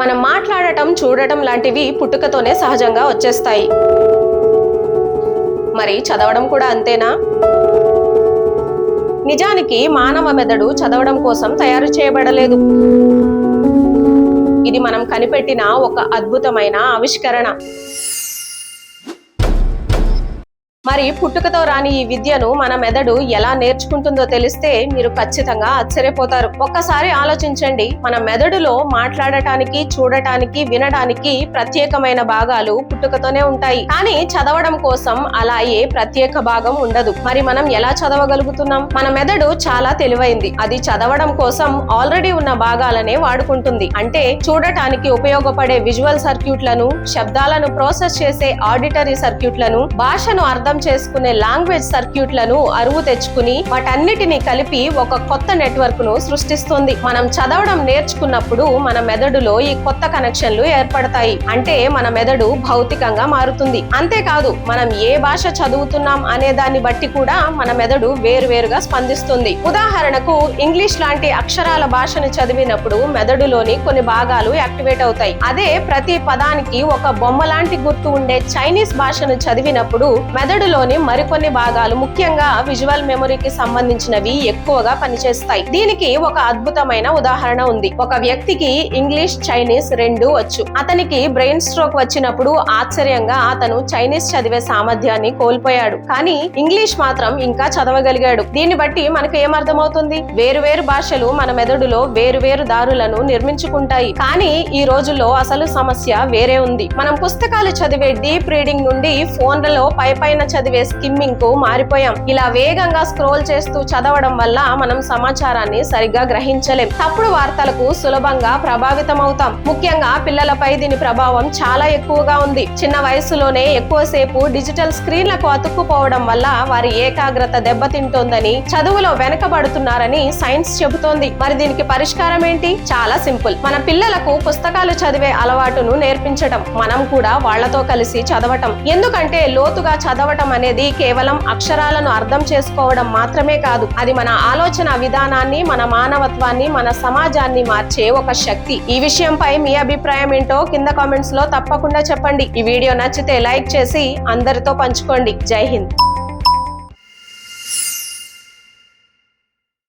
మనం మాట్లాడటం, చూడటం లాంటివి పుట్టుకతోనే సహజంగా వచ్చేస్తాయి. మరి చదవడం కూడా అంతేనా? నిజానికి మానవ మెదడు చదవడం కోసం తయారు చేయబడలేదు. ఇది మనం కనిపెట్టిన ఒక అద్భుతమైన ఆవిష్కరణ. మరి పుట్టుకతో రాని ఈ విద్యను మన మెదడు ఎలా నేర్చుకుంటుందో తెలిస్తే మీరు ఖచ్చితంగా ఆశ్చర్యపోతారు. ఒక్కసారి ఆలోచించండి, మన మెదడులో మాట్లాడటానికి, చూడటానికి, వినడానికి ప్రత్యేకమైన భాగాలు పుట్టుకతోనే ఉంటాయి. కానీ చదవడం కోసం అలా ఏ ప్రత్యేక భాగం ఉండదు. మరి మనం ఎలా చదవగలుగుతున్నాం? మన మెదడు చాలా తెలివైంది. అది చదవడం కోసం ఆల్రెడీ ఉన్న భాగాలనే వాడుకుంటుంది. అంటే చూడటానికి ఉపయోగపడే విజువల్ సర్క్యూట్లను, శబ్దాలను ప్రాసెస్ చేసే ఆడిటరీ సర్క్యూట్లను, భాషను అర్థం చేసుకునే లాంగ్వేజ్ సర్క్యూట్లను అరువు తెచ్చుకుని వాటన్నిటిని కలిపి ఒక కొత్త నెట్వర్క్ ను సృష్టిస్తుంది. మనం చదవడం నేర్చుకున్నప్పుడు మన మెదడులో ఈ కొత్త కనెక్షన్లు ఏర్పడతాయి. అంటే మన మెదడు భౌతికంగా మారుతుంది. అంతేకాదు, మనం ఏ భాష చదువుతున్నాం అనే దాన్ని బట్టి కూడా మన మెదడు వేరువేరుగా స్పందిస్తుంది. ఉదాహరణకు ఇంగ్లీష్ లాంటి అక్షరాల భాషను చదివినప్పుడు మెదడులోని కొన్ని భాగాలు యాక్టివేట్ అవుతాయి. అదే ప్రతి పదానికి ఒక బొమ్మ లాంటి గుర్తు ఉండే చైనీస్ భాషను చదివినప్పుడు మెదడులోని మరికొన్ని భాగాలు, ముఖ్యంగా విజువల్ మెమరీకి సంబంధించినవి ఎక్కువగా పనిచేస్తాయి. దీనికి ఒక అద్భుతమైన ఉదాహరణ ఉంది. ఒక వ్యక్తికి ఇంగ్లీష్, చైనీస్ రెండూ వచ్చు. అతనికి బ్రెయిన్ స్ట్రోక్ వచ్చినప్పుడు ఆశ్చర్యంగా అతను చైనీస్ చదివే సామర్థ్యాన్ని కోల్పోయాడు. కానీ ఇంగ్లీష్ మాత్రం ఇంకా చదవగలిగాడు. దీన్ని బట్టి మనకు ఏమర్థమవుతుంది? వేరువేరు భాషలు మన మెదడులో వేరువేరు దారులను నిర్మించుకుంటాయి. కానీ ఈ రోజుల్లో అసలు సమస్య వేరే ఉంది. మనం పుస్తకాలు చదివే డీప్ రీడింగ్ నుండి ఫోన్లలో పైన చదివే స్కిమ్మింగ్ కు మారిపోయాం. ఇలా వేగంగా స్క్రోల్ చేస్తూ చదవడం వల్ల మనం సమాచారాన్ని సరిగ్గా గ్రహించలేం. తప్పుడు వార్తలకు సులభంగా ప్రభావితం అవుతాం. ముఖ్యంగా పిల్లలపై దీని ప్రభావం చాలా ఎక్కువగా ఉంది. చిన్న వయసులోనే ఎక్కువసేపు డిజిటల్ స్క్రీన్లకు అతుక్కుపోవడం వల్ల వారి ఏకాగ్రత దెబ్బతింటోందని, చదువులో వెనకబడుతున్నారని సైన్స్ చెబుతోంది. మరి దీనికి పరిష్కారం ఏంటి? చాలా సింపుల్. మన పిల్లలకు పుస్తకాలు చదివే అలవాటును నేర్పించటం, మనం కూడా వాళ్లతో కలిసి చదవటం. ఎందుకంటే లోతుగా చదవటం అనేది కేవలం అక్షరాలను అర్థం చేసుకోవడం మాత్రమే కాదు. అది మన ఆలోచన విధానాన్ని, మన మానవత్వాన్ని, మన సమాజాన్ని మార్చే ఒక శక్తి. ఈ విషయంపై మీ అభిప్రాయం ఏంటో కింద కామెంట్స్ లో తప్పకుండా చెప్పండి. ఈ వీడియో నచ్చితే లైక్ చేసి అందరితో పంచుకోండి. జై హింద్.